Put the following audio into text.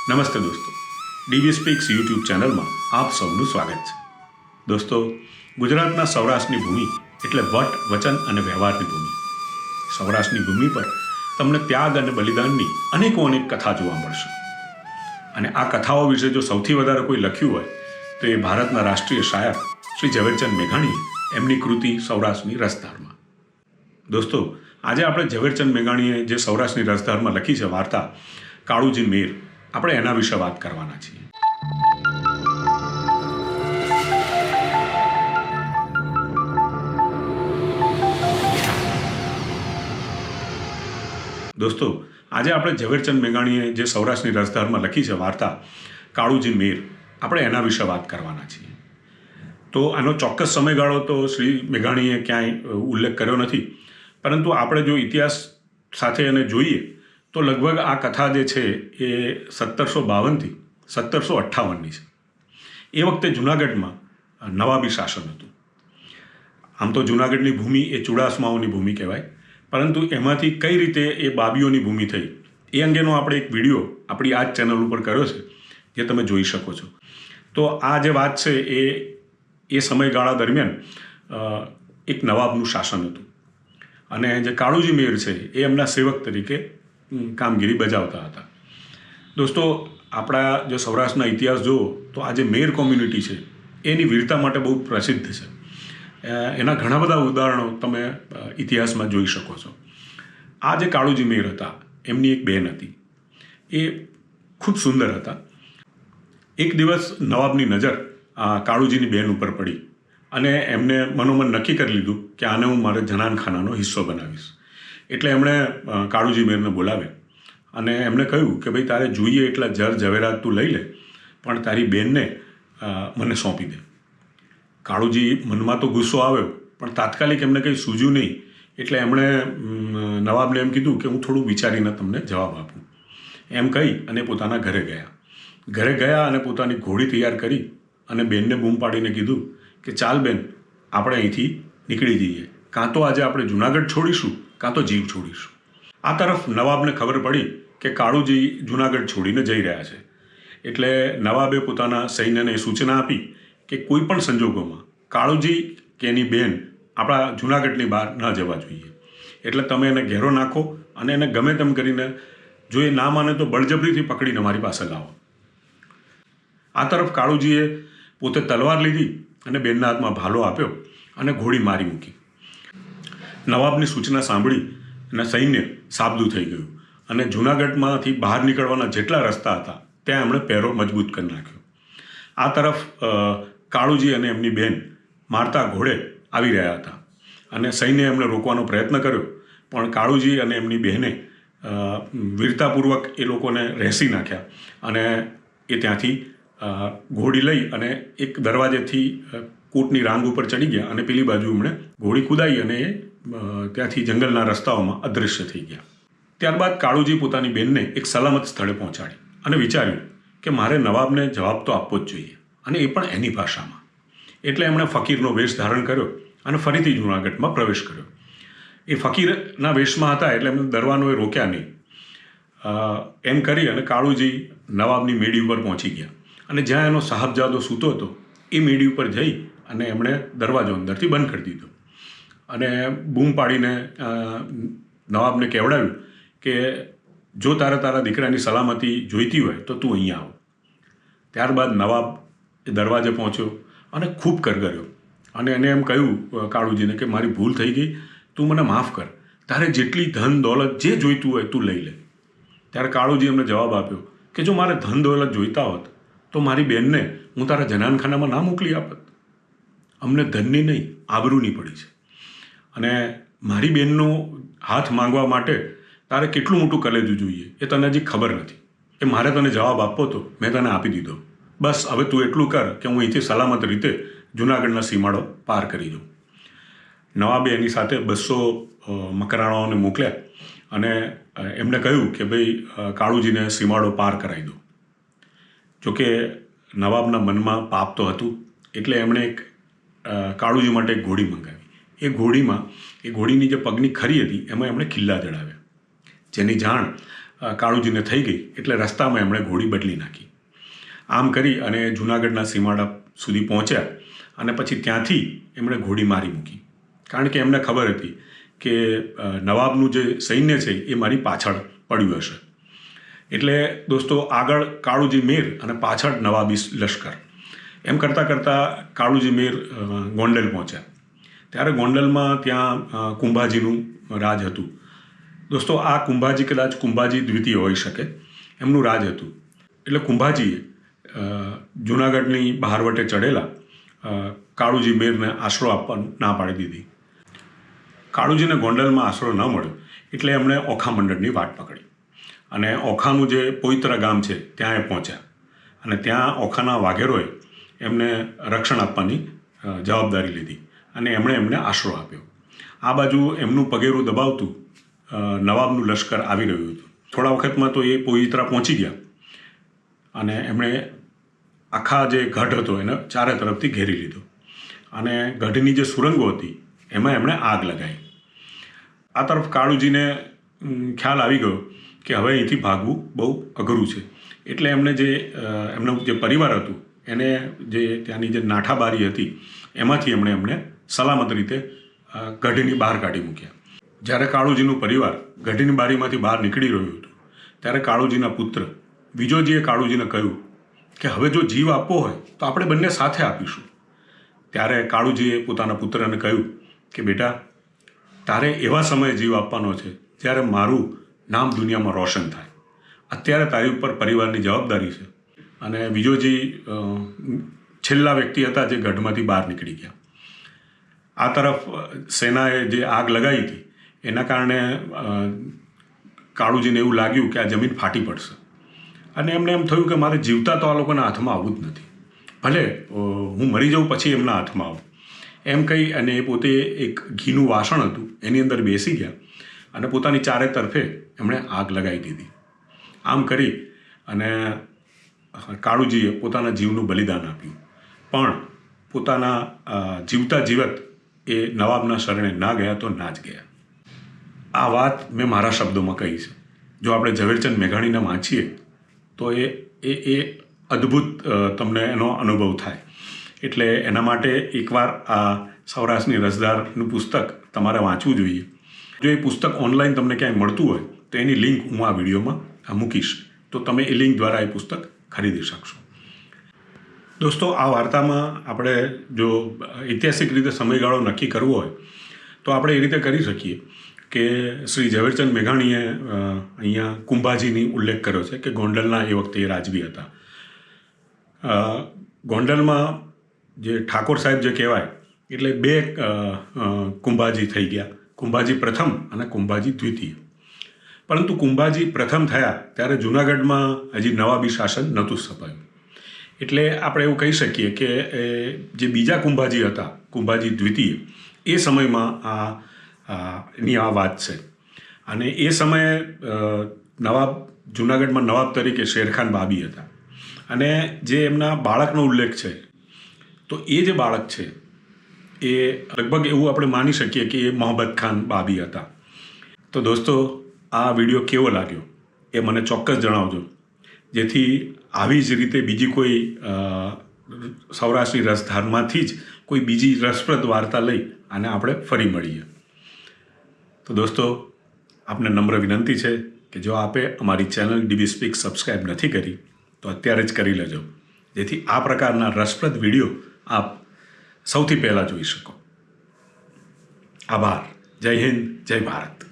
નમસ્તે દોસ્તો, ડીવી speaks YouTube ચેનલમાં આપ સૌનું સ્વાગત છે. દોસ્તો, ગુજરાતના સૌરાષ્ટ્રની ભૂમિ એટલે વટ, વચન અને વ્યવહારની ભૂમિ. સૌરાષ્ટ્રની ભૂમિ પર તમને ત્યાગ અને બલિદાનની અનેક કથા જોવા મળશે. અને આ કથાઓ વિશે જો સૌથી વધારે કોઈ લખ્યું હોય તો એ ભારતના રાષ્ટ્રીય શાયર શ્રી ઝવેરચંદ મેઘાણીએ એમની કૃતિ સૌરાષ્ટ્રની રસધારમાં. દોસ્તો, આજે આપણે ઝવેરચંદ મેઘાણીએ જે સૌરાષ્ટ્રની રસધારમાં લખી છે વાર્તા કાળુજી મેર, આપણે એના વિશે વાત કરવાના છીએ. દોસ્તો, આજે આપણે ઝવેરચંદ મેઘાણીએ જે સૌરાષ્ટ્રની રસધારમાં લખી છે વાર્તા કાળુજી મેર, આપણે એના વિશે વાત કરવાના છીએ. તો આનો ચોક્કસ સમયગાળો તો શ્રી મેઘાણીએ ક્યાંય ઉલ્લેખ કર્યો નથી, પરંતુ આપણે જો ઇતિહાસ સાથે એને જોઈએ તો લગભગ આ કથા જે છે એ 1752થી 1758ની છે. એ વખતે જૂનાગઢમાં નવાબી શાસન હતું. આમ તો જૂનાગઢની ભૂમિ એ ચુડાસમાઓની ભૂમિ કહેવાય, પરંતુ એમાંથી કઈ રીતે એ બાબીઓની ભૂમિ થઈ એ અંગેનો આપણે એક વિડીયો આપણી આ જ ચેનલ ઉપર કર્યો છે, જે તમે જોઈ શકો છો. તો આ જે વાત છે એ સમયગાળા દરમિયાન એક નવાબનું શાસન હતું અને જે કાળુજી મેર છે એ એમના સેવક તરીકે કામગીરી બજાવતા હતા. દોસ્તો, આપણા જો સૌરાષ્ટ્રના ઇતિહાસ જુઓ તો આ જે મેર કોમ્યુનિટી છે એની વીરતા માટે બહુ પ્રસિદ્ધ છે. એના ઘણા બધા ઉદાહરણો તમે ઇતિહાસમાં જોઈ શકો છો. આ જે કાળુજી મેર હતા એમની એક બહેન હતી, એ ખૂબ સુંદર હતા. એક દિવસ નવાબની નજર કાળુજીની બહેન ઉપર પડી અને એમને મનોમન નક્કી કરી લીધું કે આને હું મારે જનાનખાનાનો હિસ્સો બનાવીશ. એટલે એમણે કાળુજી મેરને બોલાવ્યા અને એમણે કહ્યું કે ભાઈ, તારે જોઈએ એટલા ઝવેરાત તું લઈ લે, પણ તારી બહેનને મને સોંપી દે. કાળુજી મનમાં તો ગુસ્સો આવ્યો, પણ તાત્કાલિક એમને કંઈ સૂઝ્યું નહીં. એટલે એમણે નવાબને એમ કીધું કે હું થોડું વિચારીને તમને જવાબ આપું. એમ કહી અને પોતાના ઘરે ગયા અને પોતાની ઘોડી તૈયાર કરી અને બેનને બૂમ પાડીને કીધું કે ચાલ બેન, આપણે અહીંથી નીકળી જઈએ. કાં તો આજે આપણે જૂનાગઢ છોડીશું, કાં તો જીવ છોડીશું. આ તરફ નવાબને ખબર પડી કે કાળુજી જૂનાગઢ છોડીને જઈ રહ્યા છે. એટલે નવાબે પોતાના સૈન્યને સૂચના આપી કે કોઈ પણ સંજોગોમાં કાળુજી કે એની બેન આપણા જૂનાગઢની બહાર ન જવા જોઈએ. એટલે તમે એને ઘેરો નાખો અને એને ગમે તેમ કરીને, જો એ ના માને તો બળજબરીથી પકડીને મારી પાસે લાવો. આ તરફ કાળુજીએ પોતે તલવાર લીધી અને બેનના હાથમાં ભાલો આપ્યો અને ઘોડી મારી મૂકી. નવાબની સૂચના સાંભળી અને સૈન્ય સાબદું થઈ ગયું અને જૂનાગઢમાંથી બહાર નીકળવાના જેટલા રસ્તા હતા ત્યાં એમણે પહેરો મજબૂત કરી નાખ્યો. આ તરફ કાળુજી અને એમની બહેન મારતા ઘોડે આવી રહ્યા હતા અને સૈન્યએ એમને રોકવાનો પ્રયત્ન કર્યો, પણ કાળુજી અને એમની બહેને વીરતાપૂર્વક એ લોકોને રહેસી નાખ્યા અને એ ત્યાંથી ઘોડી લઈ અને એક દરવાજેથી કોટની રાંગ ઉપર ચડી ગયા અને પેલી બાજુ એમણે ઘોડી કૂદાઈ અને ત્યાંથી જંગલના રસ્તાઓમાં અદૃશ્ય થઈ ગયા. ત્યારબાદ કાળુજી પોતાની બહેનને એક સલામત સ્થળે પહોંચાડી અને વિચાર્યું કે મારે નવાબને જવાબ તો આપવો જ જોઈએ, અને એ પણ એની ભાષામાં. એટલે એમણે ફકીરનો વેશ ધારણ કર્યો અને ફરીથી જૂનાગઢમાં પ્રવેશ કર્યો. એ ફકીરના વેશમાં હતા એટલે એમને દરવાનોએ રોક્યા નહીં. એમ કરી અને કાળુજી નવાબની મેડી ઉપર પહોંચી ગયા અને જ્યાં એનો સાહબજાદો સૂતો હતો એ મેડી ઉપર જઈ અને એમણે દરવાજો અંદરથી બંધ કરી દીધો અને બૂમ પાડીને નવાબને કહેવડાવ્યું કે જો તારા દીકરાની સલામતી જોઈતી હોય તો તું અહીંયા આવ. ત્યારબાદ નવાબ એ દરવાજે પહોંચ્યો અને ખૂબ કરગર્યો અને એને એમ કહ્યું કાળુજીને કે મારી ભૂલ થઈ ગઈ, તું મને માફ કર, તારે જેટલી ધન દોલત જે જોઈતું હોય તું લઈ લે. ત્યારે કાળુજી એમને જવાબ આપ્યો કે જો મારે ધન દોલત જોઈતા હોત તો મારી બહેનને હું તારા જનાનખાનામાં ના મોકલી આપત. અમને ધનની નહીં, આબરૂની પડી છે, અને મારી બહેનનો હાથ માંગવા માટે તારે કેટલું મોટું કલેજું જોઈએ એ તને હજી ખબર નથી. એ મારે તને જવાબ આપવો તો મેં તને આપી દીધો. બસ હવે તું એટલું કર કે હું અહીંથી સલામત રીતે જૂનાગઢના સીમાડો પાર કરી દઉં. નવાબે એની સાથે 200 મકરાણાઓને મોકલ્યા અને એમને કહ્યું કે ભાઈ, કાળુજીને સીમાડો પાર કરાવી દો. જોકે નવાબના મનમાં પાપ તો હતું, એટલે એમણે એક કાળુજી માટે એક ઘોડી મંગાવી. એ ઘોડીની જે પગની ખરી હતી એમાં એમણે ખિલ્લા જડાવ્યા, જેની જાણ કાળુજીને થઈ ગઈ એટલે રસ્તામાં એમણે ઘોડી બદલી નાખી. આમ કરી અને જૂનાગઢના સીમાડા સુધી પહોંચ્યા અને પછી ત્યાંથી એમણે ઘોડી મારી મૂકી, કારણ કે એમને ખબર હતી કે નવાબનું જે સૈન્ય છે એ મારી પાછળ પડ્યું હશે. એટલે દોસ્તો આગળ કાળુજી મેર અને પાછળ નવાબી લશ્કર, એમ કરતાં કરતાં કાળુજી મેર ગોંડલ પહોંચ્યા. ત્યારે ગોંડલમાં ત્યાં કુંભાજીનું રાજ હતું. દોસ્તો આ કુંભાજી કદાચ કુંભાજી દ્વિતીય હોઈ શકે, એમનું રાજ હતું. એટલે કુંભાજીએ જૂનાગઢની બહારવટે ચડેલા કાળુજી મેરને આશરો આપવાનું ના પાડી દીધી. કાળુજીને ગોંડલમાં આશરો ન મળ્યો એટલે એમણે ઓખા મંડળની વાટ પકડી અને ઓખાનું જે પોઈત્રા ગામ છે ત્યાં એ પહોંચ્યા અને ત્યાં ઓખાના વાઘેરોએ એમને રક્ષણ આપવાની જવાબદારી લીધી અને એમને આશરો આપ્યો. આ બાજુ એમનું પગેરું દબાવતું નવાબનું લશ્કર આવી રહ્યું હતું. થોડા વખતમાં તો એ પોઈત્રા પહોંચી ગયા અને એમણે આખા જે ગઢ હતો એને ચારે તરફથી ઘેરી લીધો અને ગઢની જે સુરંગો હતી એમાં એમણે આગ લગાવી. આ તરફ કાળુજીને ખ્યાલ આવી ગયો કે હવે અહીંથી ભાગવું બહુ અઘરું છે. એટલે એમનું જે પરિવાર હતું એને જે ત્યાંની જે નાઠાબારી હતી એમાંથી એમને સલામત રીતે ગઢની બહાર કાઢી મૂક્યા. જ્યારે કાળુજીનું પરિવાર ગઢની બારીમાંથી બહાર નીકળી રહ્યું હતું ત્યારે કાળુજીના પુત્ર વિજોજીએ કાળુજીને કહ્યું કે હવે જો જીવ આપવો હોય તો આપણે બંને સાથે આપીશું. ત્યારે કાળુજીએ પોતાના પુત્રને કહ્યું કે બેટા, તારે એવા સમયે જીવ આપવાનો છે જ્યારે મારું નામ દુનિયામાં રોશન થાય. અત્યારે તારી ઉપર પરિવારની જવાબદારી છે. અને વિજોજી છેલ્લા વ્યક્તિ હતા જે ગઢમાંથી બહાર નીકળી ગયા. આ તરફ સેનાએ જે આગ લગાવી હતી એના કારણે કાળુજીને એવું લાગ્યું કે આ જમીન ફાટી પડશે અને એમને એમ થયું કે મારે જીવતા તો આ લોકોના હાથમાં આવવું જ નથી, ભલે હું મરી જાઉં પછી એમના હાથમાં આવું એમ કહી અને એ પોતે એક ઘીનું વાસણ હતું એની અંદર બેસી ગયા અને પોતાની ચારે તરફે એમણે આગ લગાવી દીધી. આમ કરી અને કાળુજીએ પોતાના જીવનું બલિદાન આપ્યું, પણ પોતાના જીવતા જીવત એ નવાબના શરણે ના ગયા તો ના જ ગયા. આ વાત મેં મારા શબ્દોમાં કહી છે. જો આપણે ઝવેરચંદ મેઘાણીને વાંચીએ તો એ અદ્ભુત તમને એનો અનુભવ થાય. એટલે એના માટે એકવાર આ સૌરાષ્ટ્રની રસધારનું પુસ્તક તમારે વાંચવું જોઈએ. જો એ પુસ્તક ઓનલાઈન તમને ક્યાંય મળતું હોય તો એની લિંક હું આ વિડીયોમાં મૂકીશ, તો તમે એ લિંક દ્વારા એ પુસ્તક ખરીદી શકશો. દોસ્તો, આ વાર્તામાં આપણે જો ઐતિહાસિક રીતે સમયગાળો નક્કી કરવો હોય તો આપણે એ રીતે કરી શકીએ કે શ્રી ઝવેરચંદ મેઘાણીએ અહીંયા કુંભાજીની ઉલ્લેખ કર્યો છે કે ગોંડલના એ વખતે એ રાજવી હતા. ગોંડલમાં જે ઠાકોર સાહેબ જે કહેવાય એટલે બે કુંભાજી થઈ ગયા, કુંભાજી પ્રથમ અને કુંભાજી દ્વિતીય. પરંતુ કુંભાજી પ્રથમ થયા ત્યારે જૂનાગઢમાં હજી નવાબી શાસન નહોતું સ્થપાયું. એટલે આપણે એવું કહી શકીએ કે જે બીજા કુંભાજી હતા, કુંભાજી દ્વિતીય, એ સમયમાં એની આ વાત છે. અને એ સમયે નવાબ જૂનાગઢમાં નવાબ તરીકે શેરખાન બાબી હતા. અને જે એમના બાળકનો ઉલ્લેખ છે તો એ જે બાળક છે એ લગભગ એવું આપણે માની શકીએ કે એ મોહમ્મદ ખાન બાબી હતા. તો દોસ્તો, આ વિડીયો કેવો લાગ્યો એ મને ચોક્કસ જણાવજો, જેથી આવી જ રીતે બીજી કોઈ સૌરાષ્ટ્રની રસધારમાંથી જ કોઈ બીજી રસપ્રદ વાર્તા લઈ અને આપણે ફરી મળીએ. તો દોસ્તો, આપને નમ્ર વિનંતી છે કે જો આપે અમારી ચેનલ ડીબી સ્પીક સબસ્ક્રાઈબ નથી કરી તો અત્યારે જ કરી લેજો, જેથી આ પ્રકારના રસપ્રદ વિડીયો આપ સૌથી પહેલાં જોઈ શકો. આભાર. જય હિન્દ, જય ભારત.